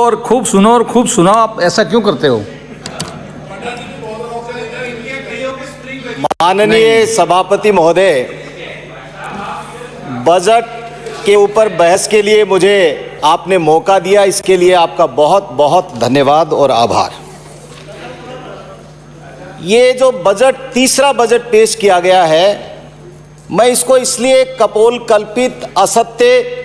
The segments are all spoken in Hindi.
और खूब सुनाओ। आप ऐसा क्यों करते हो? माननीय सभापति महोदय, बजट के ऊपर बहस के लिए मुझे आपने मौका दिया, इसके लिए आपका बहुत बहुत धन्यवाद और आभार। ये जो बजट, तीसरा बजट पेश किया गया है, मैं इसको इसलिए कपोल कल्पित, असत्य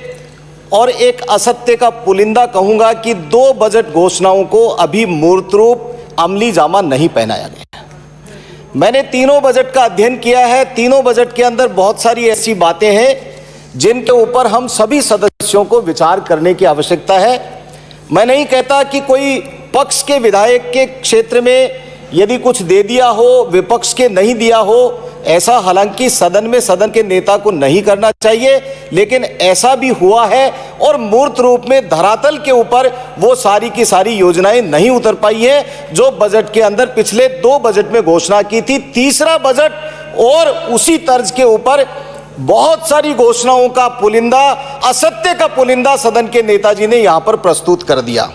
और एक असत्य का पुलिंदा कहूंगा कि दो बजट घोषणाओं को अभी मूर्त रूप, अमली जामा नहीं पहनाया गया। मैंने तीनों बजट का अध्ययन किया है। तीनों बजट के अंदर बहुत सारी ऐसी बातें हैं जिनके ऊपर हम सभी सदस्यों को विचार करने की आवश्यकता है। मैं नहीं कहता कि कोई पक्ष के विधायक के क्षेत्र में यदि कुछ दे दिया हो, विपक्ष के नहीं दिया हो, ऐसा हालांकि सदन में सदन के नेता को नहीं करना चाहिए, लेकिन ऐसा भी हुआ है और मूर्त रूप में धरातल के ऊपर वो सारी की सारी योजनाएं नहीं उतर पाई है जो बजट के अंदर पिछले दो बजट में घोषणा की थी। तीसरा बजट और उसी तर्ज के ऊपर बहुत सारी घोषणाओं का पुलिंदा, असत्य का पुलिंदा सदन के नेताजी ने यहां पर प्रस्तुत कर दिया।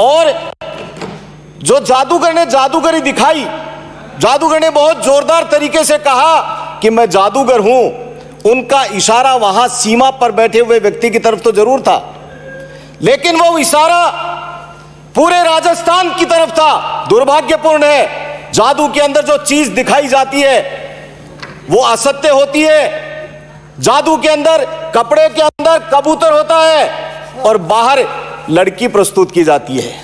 और जो जादूगर ने जादूगरी दिखाई, जादूगर ने बहुत जोरदार तरीके से कहा कि मैं जादूगर हूं, उनका इशारा वहां सीमा पर बैठे हुए व्यक्ति की तरफ तो जरूर था, लेकिन वो इशारा पूरे राजस्थान की तरफ था। दुर्भाग्यपूर्ण है, जादू के अंदर जो चीज दिखाई जाती है वो असत्य होती है। जादू के अंदर, कपड़े के अंदर कबूतर होता है और बाहर लड़की प्रस्तुत की जाती है।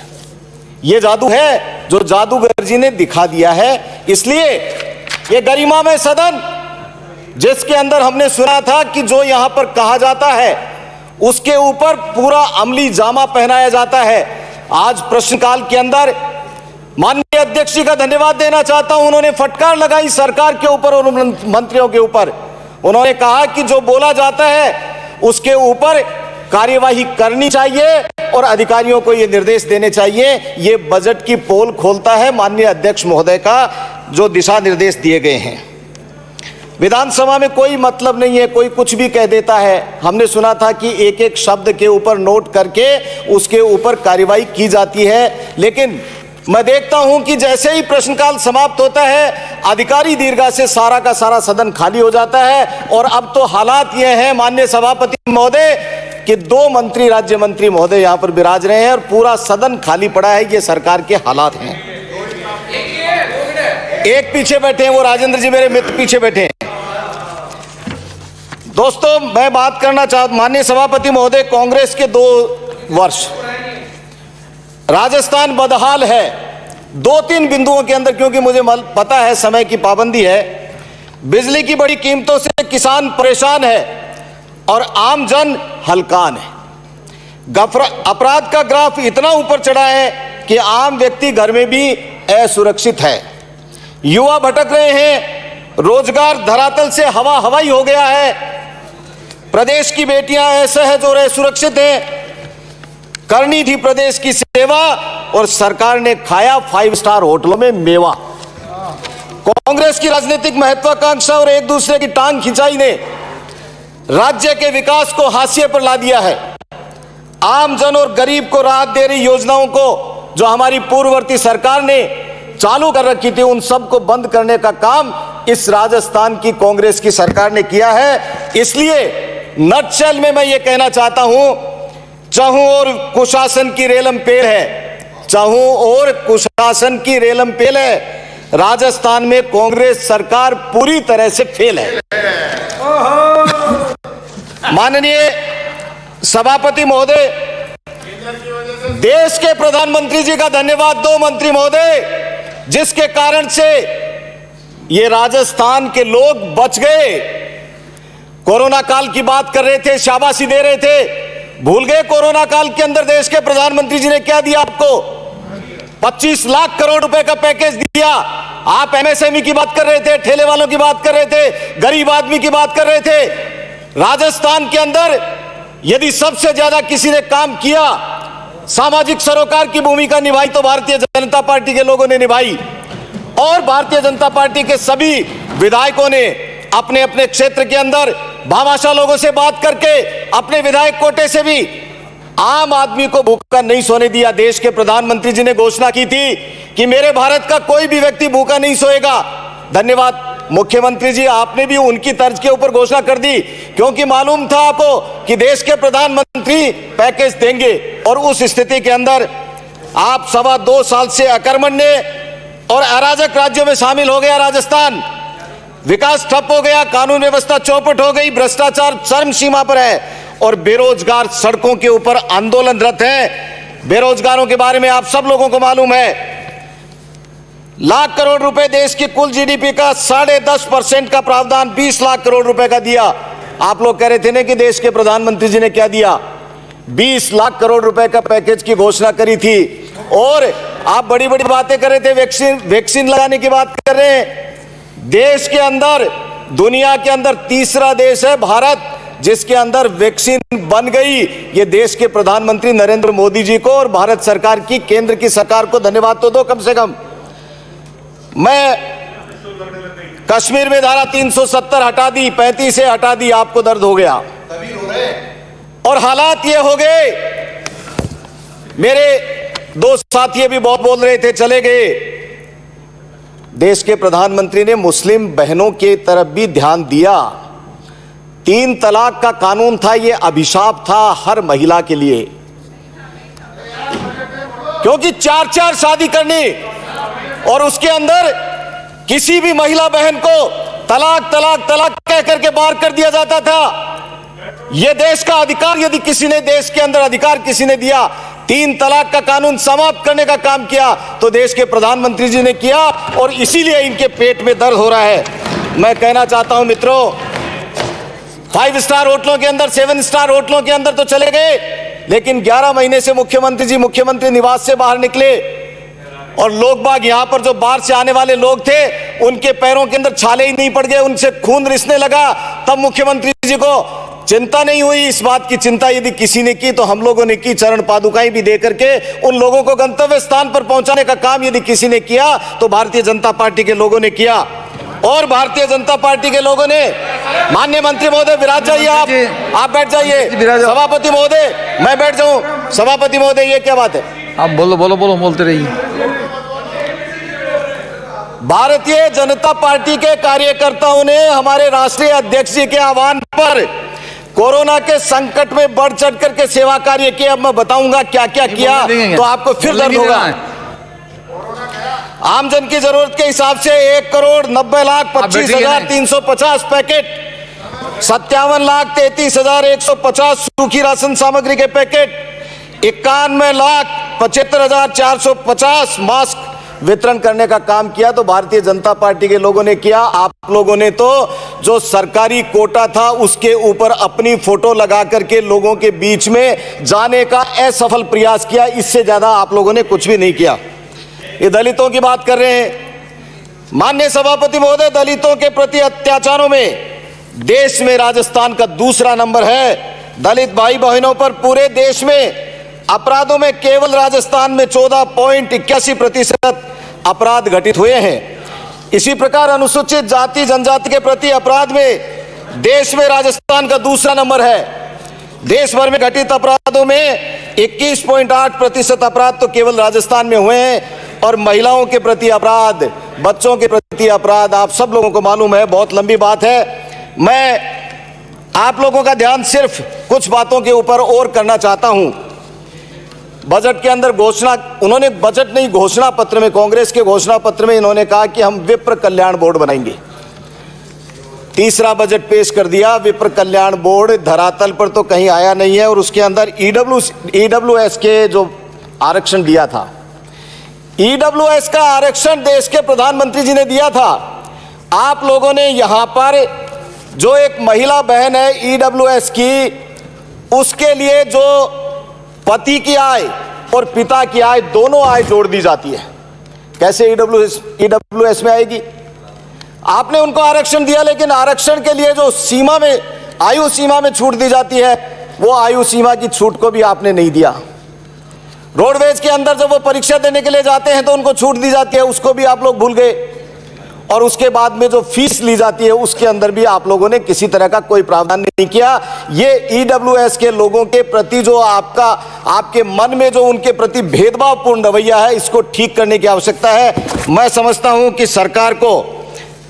ये जादू है जो जादूगर जी ने दिखा दिया है। इसलिए ये गरिमामय सदन, जिसके अंदर हमने सुना था कि जो यहां पर कहा जाता है उसके ऊपर पूरा अमली जामा पहनाया जाता है। आज प्रश्नकाल के अंदर माननीय अध्यक्ष जी का धन्यवाद देना चाहता हूं। उन्होंने फटकार लगाई सरकार के ऊपर और मंत्रियों के ऊपर। उन्होंने कहा कि जो बोला जाता है उसके ऊपर कार्यवाही करनी चाहिए और अधिकारियों को यह निर्देश देने चाहिए। ये बजट की पोल खोलता है माननीय अध्यक्ष महोदय का जो दिशा निर्देश दिए गए हैं। विधानसभा में कोई मतलब नहीं है, कोई कुछ भी कह देता है। हमने सुना था कि एक एक शब्द के ऊपर नोट करके उसके ऊपर कार्यवाही की जाती है, लेकिन मैं देखता हूं कि जैसे ही प्रश्नकाल समाप्त होता है, अधिकारी दीर्घा से सारा का सारा सदन खाली हो जाता है। और अब तो हालात ये हैं माननीय सभापति महोदय कि दो मंत्री, राज्य मंत्री महोदय यहां पर विराज रहे हैं और पूरा सदन खाली पड़ा है। ये सरकार के हालात हैं। एक पीछे बैठे हैं, वो राजेंद्र जी मेरे मित्र पीछे बैठे हैं। दोस्तों, मैं बात करना चाहता, माननीय सभापति महोदय, कांग्रेस के 2 वर्ष राजस्थान बदहाल है 2-3 बिंदुओं के अंदर, क्योंकि मुझे पता है समय की पाबंदी है। बिजली की बड़ी कीमतों से किसान परेशान है और आम जन हलकान है। अपराध का ग्राफ इतना ऊपर चढ़ा है कि आम व्यक्ति घर में भी असुरक्षित है। युवा भटक रहे हैं, रोजगार धरातल से हवाई हो गया है। प्रदेश की बेटियां असहज और असुरक्षित हैं। करनी थी प्रदेश की सेवा और सरकार ने खाया 5 स्टार होटलों में मेवा। कांग्रेस की राजनीतिक महत्वाकांक्षा और एक दूसरे की टांग खिंचाई ने राज्य के विकास को हाशिए पर ला दिया है। आम जन और गरीब को राहत दे रही योजनाओं को जो हमारी पूर्ववर्ती सरकार ने चालू कर रखी थी, उन सब को बंद करने का काम इस राजस्थान की कांग्रेस की सरकार ने किया है। इसलिए नटशेल में मैं ये कहना चाहता हूं, चाहूं और कुशासन की रेलम पेल है, चाहूं और कुशासन की रेलम पेल है। राजस्थान में कांग्रेस सरकार पूरी तरह से फेल है। माननीय सभापति महोदय, देश के प्रधानमंत्री जी का धन्यवाद दो मंत्री महोदय, जिसके कारण से ये राजस्थान के लोग बच गए। कोरोना काल की बात कर रहे थे, शाबाशी दे रहे थे, भूल गए कोरोना काल के अंदर देश के प्रधानमंत्री जी ने क्या दिया आपको? 25 लाख करोड़ रुपए का पैकेज दिया। आप एमएसएमई की बात कर रहे थे, ठेले वालों की बात कर रहे थे, गरीब आदमी की बात कर रहे थे। राजस्थान के अंदर यदि सबसे ज्यादा किसी ने काम किया, सामाजिक सरोकार की भूमिका निभाई, तो भारतीय जनता पार्टी के लोगों ने निभाई। और भारतीय जनता पार्टी के सभी विधायकों ने अपने अपने क्षेत्र के अंदर भामाशाह लोगों से बात करके अपने विधायक कोटे से भी आम आदमी को भूखा नहीं सोने दिया। देश के प्रधानमंत्री जी ने घोषणा की थी कि मेरे भारत का कोई भी व्यक्ति भूखा नहीं सोएगा। धन्यवाद मुख्यमंत्री जी, आपने भी उनकी तर्ज के ऊपर घोषणा कर दी, क्योंकि मालूम था आपको कि देश के प्रधानमंत्री पैकेज देंगे। और उस स्थिति के अंदर आप 2.25 साल से अकर्मण्य और अराजक राज्यों में शामिल हो गया राजस्थान। विकास ठप हो गया, कानून व्यवस्था चौपट हो गई, भ्रष्टाचार चरम सीमा पर है और बेरोजगार सड़कों के ऊपर आंदोलनरत हैं। बेरोजगारों के बारे में आप सब लोगों को मालूम है, लाख करोड़ रुपए देश की कुल जीडीपी का 10.5% का प्रावधान 20 लाख करोड़ रुपए का दिया। आप लोग कह रहे थे ना कि देश के प्रधानमंत्री जी ने क्या दिया, 20 लाख करोड़ रुपए का पैकेज की घोषणा करी थी। और आप बड़ी बड़ी बातें कर रहे थे, वैक्सीन लगाने की बात कर रहे हैं। देश के अंदर, दुनिया के अंदर तीसरा देश है भारत जिसके अंदर वैक्सीन बन गई। ये देश के प्रधानमंत्री नरेंद्र मोदी जी को और भारत सरकार की, केंद्र की सरकार को धन्यवाद तो दो कम से कम। मैं कश्मीर में धारा 370 हटा दी, 35 से हटा दी, आपको दर्द हो गया। और हालात ये हो गए, मेरे दो साथी भी बहुत बोल रहे थे, चले गए। देश के प्रधानमंत्री ने मुस्लिम बहनों की तरफ भी ध्यान दिया। 3 तलाक का कानून था, यह अभिशाप था हर महिला के लिए, क्योंकि 4 शादी करनी और उसके अंदर किसी भी महिला बहन को तलाक तलाक तलाक कह करके बाहर कर दिया जाता था। यह देश का अधिकार, यदि किसी ने देश के अंदर अधिकार किसी ने दिया, 3 तलाक का कानून समाप्त करने का काम किया तो देश के प्रधानमंत्री जी ने किया और इसीलिए इनके पेट में दर्द हो रहा है। मैं कहना चाहता हूं मित्रों, 5 स्टार होटलों के अंदर, 7 स्टार होटलों के अंदर तो चले गए, लेकिन 11 महीने से मुख्यमंत्री जी मुख्यमंत्री निवास से बाहर निकले और लोग बाग, यहां पर जो बाहर से आने वाले लोग थे, उनके पैरों के अंदर छाले ही नहीं पड़ गए, उनसे खून रिसने लगा। तब मुख्यमंत्री जी को चिंता नहीं हुई। इस बात की चिंता यदि किसी ने की तो हम लोगों ने की, चरण पादुकाएं भी दे करके उन लोगों को गंतव्य स्थान पर पहुंचाने का काम यदि किसी ने किया तो भारतीय जनता पार्टी के लोगों ने किया। और भारतीय जनता पार्टी के लोगों ने, माननीय मंत्री महोदय विराज जाइए, आप बैठ जाइए। सभापति महोदय मैं बैठ जाऊं। सभापति महोदय, ये क्या बात है? आप बोलो बोलो बोलो, बोलते रहिए। भारतीय जनता पार्टी के कार्यकर्ताओं ने हमारे राष्ट्रीय अध्यक्ष जी के आह्वान पर कोरोना के संकट में बढ़ चढ़ करके सेवा कार्य किया। अब मैं बताऊंगा क्या क्या किया तो आपको फिर दर्द होगा। आमजन की जरूरत के हिसाब से 1,90,25,350 पैकेट, 57,33,150 सूखी राशन सामग्री के पैकेट, 91,75,450 मास्क वितरण करने का काम किया तो भारतीय जनता पार्टी के लोगों ने किया। आप लोगों ने तो जो सरकारी कोटा था उसके ऊपर अपनी फोटो लगा करके लोगों के बीच में जाने का असफल प्रयास किया। इससे ज्यादा आप लोगों ने कुछ भी नहीं किया। ये दलितों की बात कर रहे हैं, माननीय सभापति महोदय, दलितों के प्रति अत्याचारों में देश में राजस्थान का दूसरा नंबर है। दलित भाई बहनों पर पूरे देश में अपराधों में केवल राजस्थान में 14.81% अपराध घटित हुए हैं। इसी प्रकार अनुसूचित जाति जनजाति के प्रति अपराध में देश में राजस्थान का दूसरा नंबर है। देश भर में घटित अपराधों में 21.8% अपराध तो केवल राजस्थान में हुए हैं। और महिलाओं के प्रति अपराध, बच्चों के प्रति अपराध, आप सब लोगों को मालूम है, बहुत लंबी बात है। मैं आप लोगों का ध्यान सिर्फ कुछ बातों के ऊपर और करना चाहता हूं। बजट के अंदर घोषणा, उन्होंने बजट नहीं, घोषणा पत्र में, कांग्रेस के घोषणा पत्र में इन्होंने कहा कि हम विप्र कल्याण बोर्ड बनाएंगे। तीसरा बजट पेश कर दिया, विप्र कल्याण बोर्ड धरातल पर तो कहीं आया नहीं है। और उसके अंदर ईडब्ल्यूएस के जो आरक्षण दिया था, ईडब्ल्यूएस का आरक्षण देश के प्रधानमंत्री जी ने दिया था। आप लोगों ने यहां पर जो एक महिला बहन है ईडब्ल्यूएस की, उसके लिए जो पति की आय और पिता की आय, दोनों आय जोड़ दी जाती है। कैसे ईडब्ल्यूएस में आएगी? आपने उनको आरक्षण दिया, लेकिन आरक्षण के लिए जो सीमा में, आयु सीमा में छूट दी जाती है, वो आयु सीमा की छूट को भी आपने नहीं दिया। रोडवेज के अंदर जब वो परीक्षा देने के लिए जाते हैं तो उनको छूट दी जाती है, उसको भी आप लोग भूल गए। और उसके बाद में जो फीस ली जाती है उसके अंदर भी आप लोगों ने किसी तरह का कोई प्रावधान नहीं किया। ये ईडब्ल्यूएस के लोगों के प्रति जो आपके मन में जो उनके प्रति भेदभावपूर्ण रवैया है, इसको ठीक करने की आवश्यकता है। मैं समझता हूं कि सरकार को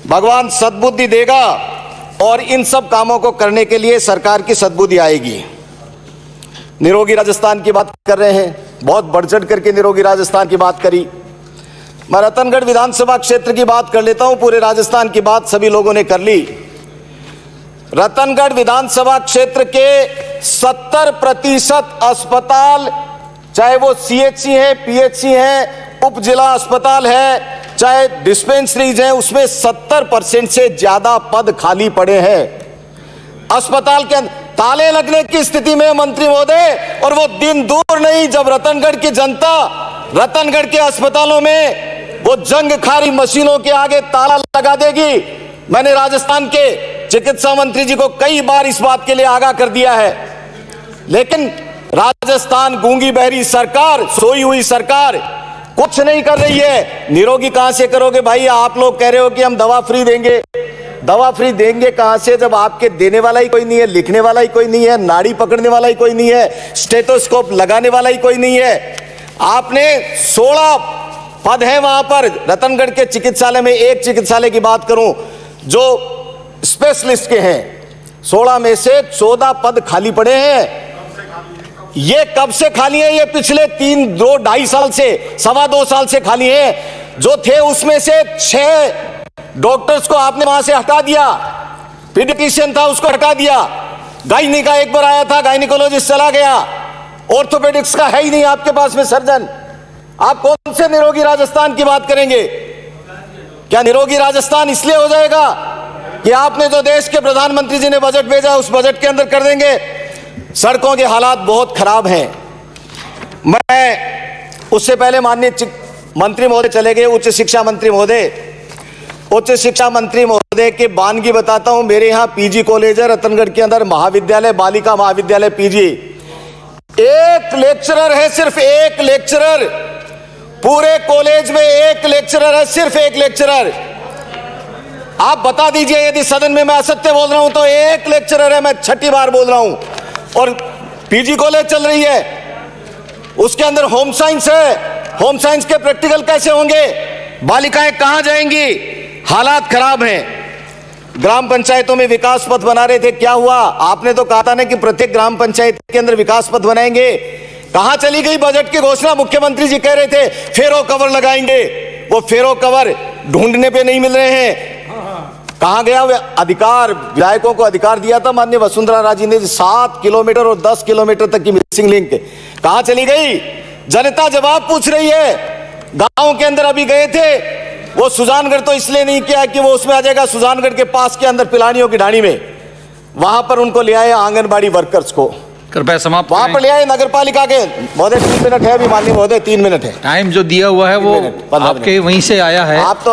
भगवान सद्बुद्धि देगा और इन सब कामों को करने के लिए सरकार की सद्बुद्धि आएगी। निरोगी राजस्थान की बात कर रहे हैं, बहुत बढ़ चढ़ करके निरोगी राजस्थान की बात करी। मैं रतनगढ़ विधानसभा क्षेत्र की बात कर लेता हूं, पूरे राजस्थान की बात सभी लोगों ने कर ली। रतनगढ़ विधानसभा क्षेत्र के 70% अस्पताल, चाहे वो सीएचसी है, पीएचसी है, उप जिला अस्पताल है, चाहे डिस्पेंसरीज हैं, उसमें 70% से ज्यादा पद खाली पड़े हैं। अस्पताल के ताले लगने की स्थिति में मंत्री महोदय, और वो दिन दूर नहीं जब रतनगढ़ की जनता रतनगढ़ के अस्पतालों में वो जंगखारी मशीनों के आगे ताला लगा देगी। मैंने राजस्थान के चिकित्सा मंत्री जी को कई बार इस बात के लिए आगाह कर दिया है, लेकिन राजस्थान गूंगी बहरी सरकार, सोई हुई सरकार कुछ नहीं कर रही है। निरोगी कहां से करोगे भाई? आप लोग कह रहे हो कि हम दवा फ्री देंगे। दवा फ्री देंगे कहां से जब आपके देने वाला ही कोई नहीं है, लिखने वाला ही कोई नहीं है, नाड़ी पकड़ने वाला ही कोई नहीं है, स्टेथोस्कोप लगाने वाला ही कोई नहीं है। आपने 16 पद है वहां पर। रतनगढ़ के चिकित्सालय में, एक चिकित्सालय की बात करूं जो स्पेशलिस्ट के हैं, 16 में से 14 पद खाली पड़े हैं। ये कब से खाली है? ये पिछले 2.5 साल से, 2.25 साल से खाली है। जो थे उसमें से 6 डॉक्टर्स को आपने वहां से हटा दिया। पीडियाट्रिशियन था, उसको हटा दिया। गायनी का एक बार आया था, गायनिकोलॉजिस्ट चला गया। ऑर्थोपेडिक्स का है ही नहीं आपके पास में सर्जन। आप कौन से निरोगी राजस्थान की बात करेंगे? क्या निरोगी राजस्थान इसलिए हो जाएगा कि आपने जो देश के प्रधानमंत्री जी ने बजट भेजा उस बजट के अंदर कर देंगे? सड़कों के हालात बहुत खराब हैं। मैं उससे पहले माननीय मंत्री महोदय चले गए, उच्च शिक्षा मंत्री महोदय के बानगी बताता हूं। मेरे यहां पीजी कॉलेज है रतनगढ़ के अंदर, महाविद्यालय, बालिका महाविद्यालय पीजी। एक लेक्चरर है, सिर्फ एक लेक्चरर। पूरे कॉलेज में एक लेक्चरर है, सिर्फ एक लेक्चरर। आप बता दीजिए यदि सदन में मैं असत्य बोल रहा हूं तो एक लेक्चरर है, मैं 6ठी बार बोल रहा हूं। और पीजी कॉलेज चल रही है, उसके अंदर होम साइंस है। होम साइंस के प्रैक्टिकल कैसे होंगे? बालिकाएं कहां जाएंगी? हालात खराब हैं। ग्राम पंचायतों में विकास पथ बना रहे थे, क्या हुआ? आपने तो कहा था ना कि प्रत्येक ग्राम पंचायत के अंदर विकास पथ बनाएंगे। कहां चली गई बजट की घोषणा? मुख्यमंत्री जी कह रहे थे फेरो कवर लगाएंगे, वो फेरो कवर ढूंढने पे नहीं मिल रहे हैं। कहां गया वे अधिकार? विधायकों को अधिकार दिया था माननीय वसुंधरा राजे ने, 7 किलोमीटर और 10 किलोमीटर तक की मिसिंग लिंक कहां चली गई? जनता जवाब पूछ रही है। गांव के अंदर अभी गए थे, वो सुजानगढ़ तो इसलिए नहीं किया कि वो उसमें आ जाएगा, सुजानगढ़ के पास के अंदर पिलानियों की ढाणी में, वहां पर उनको ले आए आंगनबाड़ी वर्कर्स को, कृपया समाप्त। वहां पर ले आए नगर पालिका के। महोदय 3 मिनट है अभी, माननीय महोदय 3 मिनट है। टाइम जो दिया हुआ है वो आपके वहीं से आया है। आप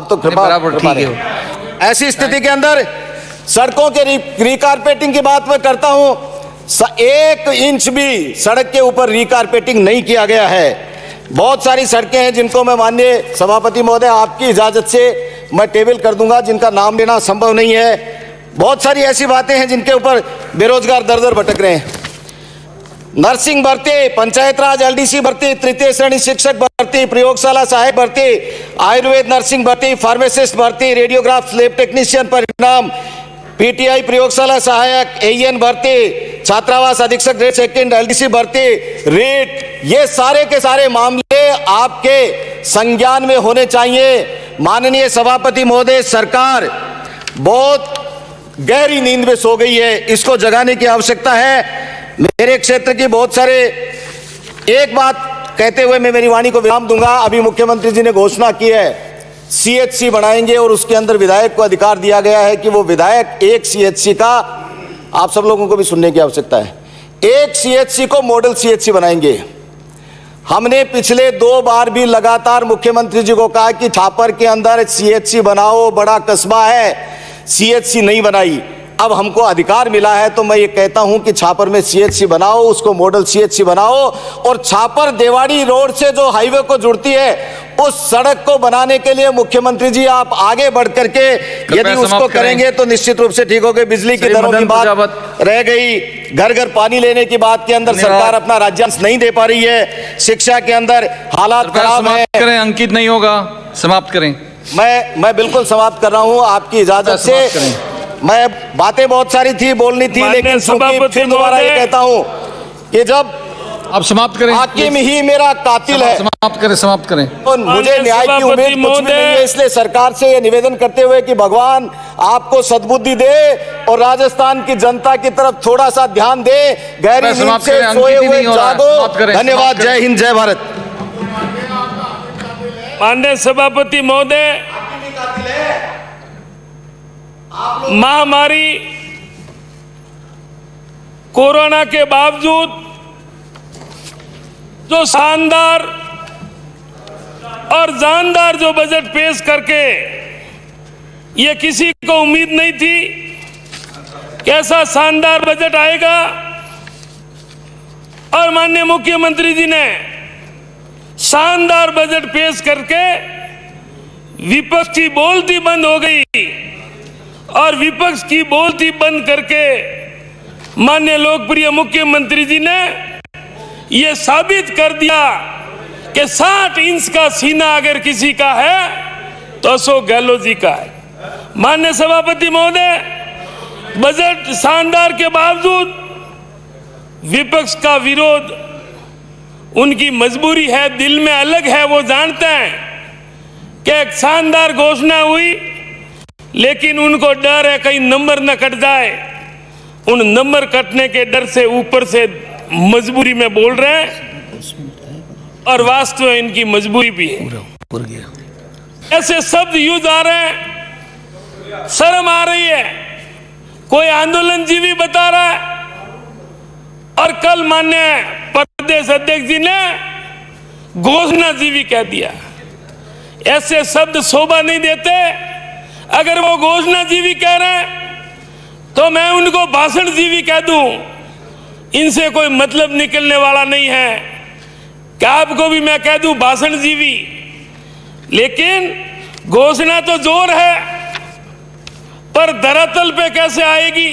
तो बराबर ठीक है। ऐसी स्थिति के अंदर सड़कों के रिकारपेटिंग की बात मैं करता हूं, 1 इंच भी सड़क के ऊपर रिकारपेटिंग नहीं किया गया है। बहुत सारी सड़कें हैं जिनको मैं माननीय सभापति महोदय आपकी इजाजत से मैं टेबल कर दूंगा, जिनका नाम लेना संभव नहीं है। बहुत सारी ऐसी बातें हैं जिनके ऊपर बेरोजगार दर दर भटक रहे हैं। नर्सिंग भर्ती, पंचायत राज एलडीसी भर्ती, तृतीय श्रेणी शिक्षक भर्ती, प्रयोगशाला सहायक भर्ती, आयुर्वेद नर्सिंग भर्ती, फार्मासिस्ट भर्ती, रेडियोग्राफ लैब टेक्नीशियन परिणाम, पीटीआई प्रयोगशाला सहायक, एएन भर्ती, छात्रावास अधीक्षक ग्रेड 2 एलडीसी भर्ती, रेट, ये सारे के सारे मामले आपके संज्ञान में होने चाहिए। माननीय सभापति महोदय, सरकार बहुत गहरी नींद में सो गई है, इसको जगाने की आवश्यकता है। मेरे क्षेत्र की बहुत सारे, एक बात कहते हुए मैं मेरी वाणी को विराम दूंगा। अभी मुख्यमंत्री जी ने घोषणा की है सीएचसी बनाएंगे और उसके अंदर विधायक को अधिकार दिया गया है कि वो विधायक एक सीएचसी का, आप सब लोगों को भी सुनने की आवश्यकता है, एक सीएचसी को मॉडल सीएचसी बनाएंगे। हमने पिछले 2 बार भी लगातार मुख्यमंत्री जी को कहा कि छापर के अंदर सीएचसी बनाओ, बड़ा कस्बा है, सीएचसी नहीं बनाई। अब हमको अधिकार मिला है तो मैं ये कहता हूं कि छापर में सीएचसी बनाओ, उसको मॉडल सीएचसी बनाओ, और छापर देवाड़ी रोड से जो हाईवे को जुड़ती है उस सड़क को बनाने के लिए मुख्यमंत्री जी आप आगे बढ़ करके यदि उसको करेंगे तो निश्चित रूप से ठीक होगी। बिजली की दरों की बात रह गई, घर घर पानी लेने की बात के अंदर सरकार अपना राज्यांश नहीं दे पा रही है, शिक्षा के अंदर हालात खराब है। अंकित नहीं होगा, समाप्त करें। मैं बिल्कुल समाप्त कर रहा हूं आपकी इजाजत से। मैं बातें बहुत सारी थी, बोलनी थी, लेकिन फिर दोबारा ये कहता हूं कि जब आप समाप्त करें, हाकिम ही मेरा कातिल है, समाप्त करें। तो मुझे न्याय की उम्मीद कुछ भी नहीं है। इसलिए सरकार से ये निवेदन करते हुए कि भगवान आपको सद्बुद्धि दे और राजस्थान की जनता की तरफ थोड़ा सा ध्यान दे, गहरी नींद से सोए हुए जागो। धन्यवाद। जय हिंद, जय भारत। माननीय सभापति महोदय, महामारी कोरोना के बावजूद जो शानदार और जानदार जो बजट पेश करके ये किसी को उम्मीद नहीं थी कि ऐसा शानदार बजट आएगा, और माननीय मुख्यमंत्री जी ने शानदार बजट पेश करके विपक्ष की बोलती बंद हो गई, और विपक्ष की बोलती बंद करके माननीय लोकप्रिय मुख्यमंत्री जी ने यह साबित कर दिया कि 60 इंच का सीना अगर किसी का है तो अशोक गहलोत जी का है। माननीय सभापति महोदय, बजट शानदार के बावजूद विपक्ष का विरोध उनकी मजबूरी है, दिल में अलग है। वो जानते हैं कि एक शानदार घोषणा हुई, लेकिन उनको डर है कहीं नंबर न कट जाए। उन नंबर कटने के डर से ऊपर से मजबूरी में बोल रहे हैं, और वास्तव में इनकी मजबूरी भी है। ऐसे शब्द यूज आ रहे हैं, शर्म आ रही है। कोई आंदोलन जीवी बता रहा है, और कल माननीय प्रदेश अध्यक्ष जी ने घोषणा जीवी कह दिया। ऐसे शब्द शोभा नहीं देते। अगर वो घोषणा जीवी कह रहे हैं तो मैं उनको भाषण जीवी कह दूं, इनसे कोई मतलब निकलने वाला नहीं है। क्या आपको भी मैं कह दूं भाषण जीवी? लेकिन घोषणा तो जोर है, पर धरातल पे कैसे आएगी,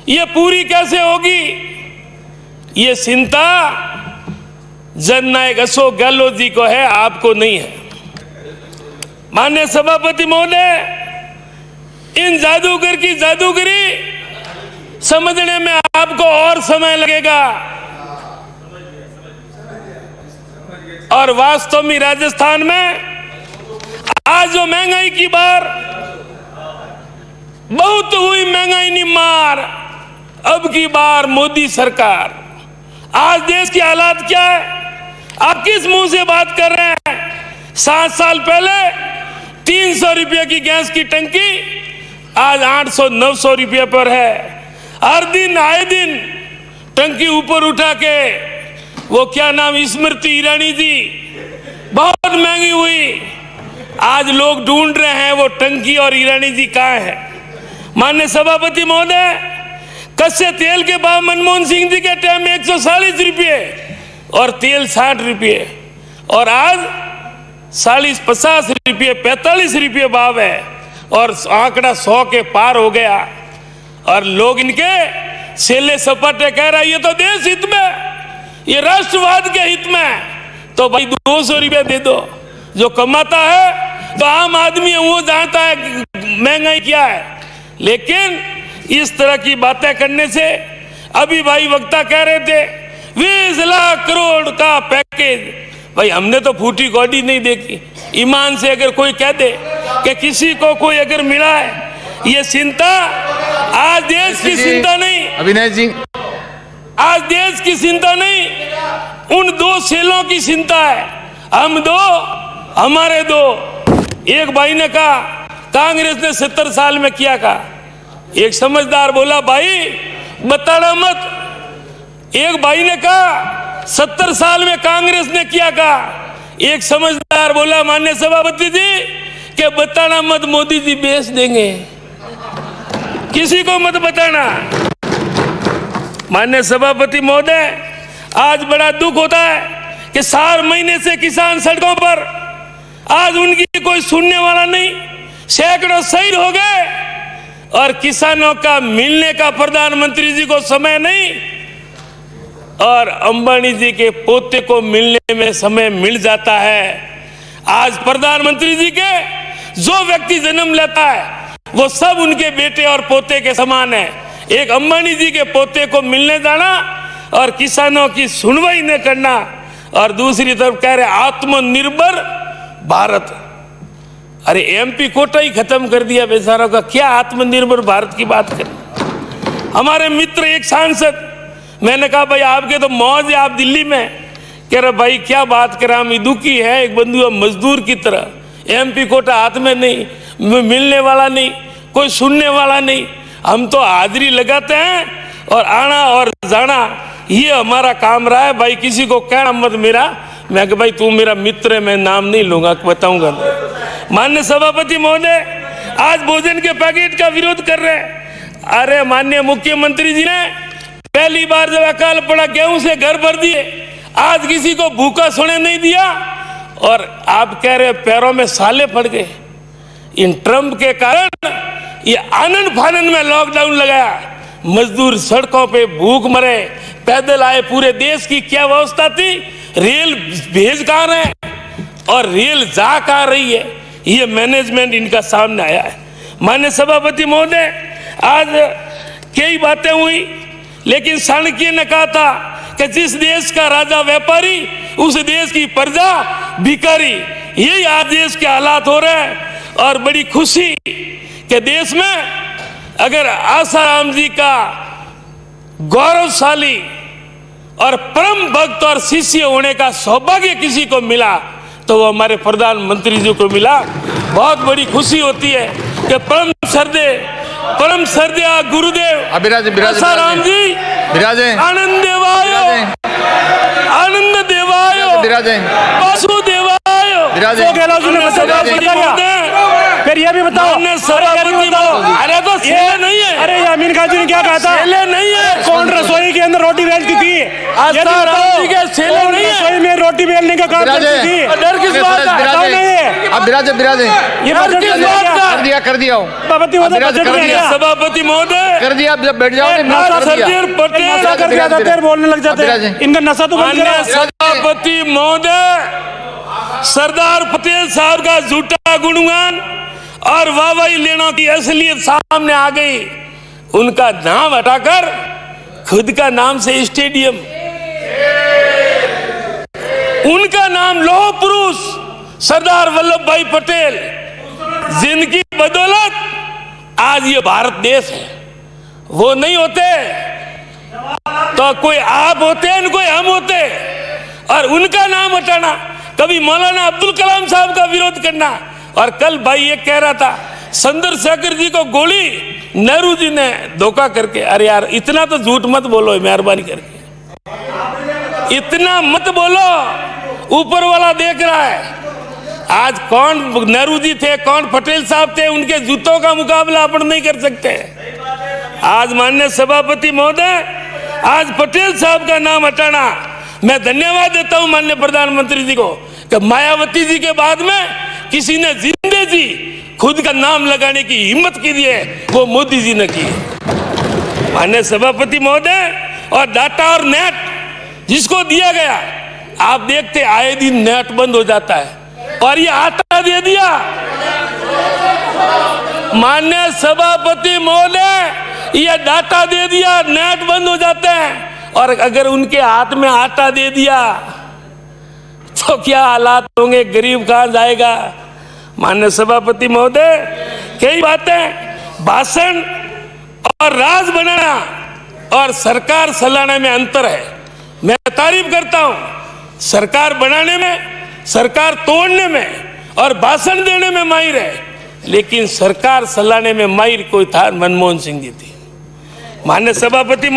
ये पूरी कैसे होगी, ये चिंता जननायक अशोक गहलोत जी को है, आपको नहीं है। माननीय सभापति महोदय, इन जादूगर की जादूगरी समझने में आपको और समय लगेगा, और वास्तव में राजस्थान में आज जो महंगाई की बार बहुत हुई, महंगाई नहीं मार, अब की बार मोदी सरकार। आज देश की हालात क्या है, आप किस मुंह से बात कर रहे हैं? 7 साल पहले 300 रुपये की गैस की टंकी आज 800-900 रुपये पर है। हर दिन आए दिन टंकी ऊपर उठा के, वो क्या नाम, स्मृति ईरानी जी, बहुत महंगी हुई। आज लोग ढूंढ रहे हैं वो टंकी और ईरानी जी कहाँ है। माननीय सभापति महोदय, कच्चे तेल के भाव मनमोहन सिंह जी के टाइम में 140 रुपये और तेल 60 रुपये, और आज 40-50 रुपये, 45 रुपये भाव है, और आंकड़ा 100 के पार हो गया। और लोग इनके सेले सपाटे कह रहा है ये तो देश हित में, ये राष्ट्रवाद के हित में, तो भाई 200 रुपये दे दो। जो कमाता है तो आम आदमी है, वो जानता है महंगाई क्या है। लेकिन इस तरह की बातें करने से, अभी भाई वक्ता कह रहे थे 20 लाख करोड़ का पैकेज, भाई हमने तो फूटी कौड़ी नहीं देखी। ईमान से अगर कोई कह दे कि किसी को कोई अगर मिला है, ये चिंता आज देश की चिंता नहीं, अविनाश जी, आज देश की चिंता नहीं, उन 2 सेलों की चिंता है। हम 2, हमारे 2। एक भाई ने कहा कांग्रेस ने 70 साल में किया, कहा। एक समझदार बोला भाई बताना मत। एक भाई ने कहा 70 साल में कांग्रेस ने किया, कहा। एक समझदार बोला माननीय सभापति जी कि बताना मत, मोदी जी बेच देंगे, किसी को मत बताना। माननीय सभापति महोदय, आज बड़ा दुख होता है कि 4 महीने से किसान सड़कों पर आज उनकी कोई सुनने वाला नहीं, सैकड़ों शहीद हो गए और किसानों का मिलने का प्रधानमंत्री जी को समय नहीं और अंबानी जी के पोते को मिलने में समय मिल जाता है। आज प्रधानमंत्री जी के जो व्यक्ति जन्म लेता है वो सब उनके बेटे और पोते के समान है। एक अंबानी जी के पोते को मिलने जाना और किसानों की सुनवाई न करना और दूसरी तरफ कह रहे आत्मनिर्भर भारत। अरे एमपी कोटा ही खत्म कर दिया बेचारों का, क्या आत्मनिर्भर भारत की बात करें। हमारे मित्र एक सांसद, मैंने कहा भाई आपके तो मौज है, आप दिल्ली में, कह रहे भाई क्या बात करें, हम दुखी है एक बंधु मजदूर की तरह। एमपी कोटा हाथ में नहीं, मिलने वाला नहीं, कोई सुनने वाला नहीं, हम तो हाजिरी लगाते हैं और आना और जाना ये हमारा काम रहा है। भाई किसी को कहना मत मेरा, मैं कि भाई तू मेरा मित्र है, मैं नाम नहीं लूंगा, बताऊंगा। माननीय सभापति महोदय, आज भोजन के पैकेट का विरोध कर रहे हैं। अरे माननीय मुख्यमंत्री जी ने पहली बार जब अकाल पड़ा गेहूं से घर भर दिए, आज किसी को भूखा सोने नहीं दिया और आप कह रहे पैरों में साले पड़ गए। इन ट्रंप के कारण ये आनंद फानंद में लॉकडाउन लगाया, मजदूर सड़कों पे भूख मरे, पैदल आए। पूरे देश की क्या व्यवस्था थी, रेल भेज कहाँ रहे और रेल जा कहाँ रही है, ये मैनेजमेंट इनका सामने आया है। माननीय सभापति महोदय, आज कई बातें हुई लेकिन चाणक्य ने कहा था कि जिस देश का राजा व्यापारी उस देश की प्रजा भिखारी। यही आज देश के हालात हो रहे हैं और बड़ी खुशी कि देश में अगर आसाराम जी का गौरवशाली और परम भक्त और शिष्य होने का सौभाग्य किसी को मिला तो वो हमारे प्रधानमंत्री जी को मिला। बहुत बड़ी खुशी होती है कि परम श्रद्धेय गुरुदेव आसाराम जी आनंद देवाय वासुदेवाय। फिर ये भी बताओ, अरे तो सेले नहीं है। अरे अमीन खान जी ने क्या कहा था, सेले नहीं है। कौन रसोई के अंदर रोटी बेलती थी? आसाराम जी के सेले नहीं है। रसोई में रोटी बेलने का काम करती थी? डर किस बात का? अब बिराजे ये बजट किस बात का? कर दिया सभापति महोदय, बजट में क्या? सभापति महोदय, कर दिया, अब जब बैठ जाओ सरदार पटेल नशा करके आ जाते हैं, बोलने लग जाते हैं। इनका नशा तो बंद माननीय करो। सभापति महोदय, सरदार पटेल साहब का झूठा गुणगान और वाहवाही लेने की असलियत सामने आ गई। उनका नाम हटाकर खुद का नाम से स्टेडियम, उनका नाम लौह पुरुष सरदार वल्लभ भाई पटेल, जिनकी बदौलत आज ये भारत देश है। वो नहीं होते तो कोई आप होते हैं, कोई हम होते, और उनका नाम हटाना, कभी मौलाना अब्दुल कलाम साहब का विरोध करना। और कल भाई ये कह रहा था चंद्रशेखर जी को गोली नेहरू जी ने धोखा करके। अरे यार इतना तो झूठ मत बोलो, मेहरबानी करके इतना मत बोलो, ऊपर वाला देख रहा है। आज कौन नेहरू जी थे, कौन पटेल साहब थे, उनके जूतों का मुकाबला अपन नहीं कर सकते। आज माननीय सभापति महोदय, आज पटेल साहब का नाम हटाना, मैं धन्यवाद देता हूं माननीय प्रधानमंत्री जी को कि मायावती जी के बाद में किसी ने जिंदे जी खुद का नाम लगाने की हिम्मत की है, वो मोदी जी ने की। माननीय सभापति महोदय, और डाटा और नेट जिसको दिया गया, आप देखते आए दिन नेट बंद हो जाता है और ये आटा दे दिया। माननीय सभापति महोदय, ये डाटा दे दिया, नेट बंद हो जाते हैं। और अगर उनके हाथ में आटा दे दिया तो क्या हालात होंगे, गरीब कहां जाएगा। माननीय सभापति महोदय, कई बातें, भाषण और राज बनाना और सरकार चलाने में अंतर है। मैं तारीफ करता हूं सरकार बनाने में, सरकार तोड़ने में और भाषण देने में माहिर है, लेकिन सरकार चलाने में माहिर कोई था, मनमोहन सिंह जी थी। माननीय सभापति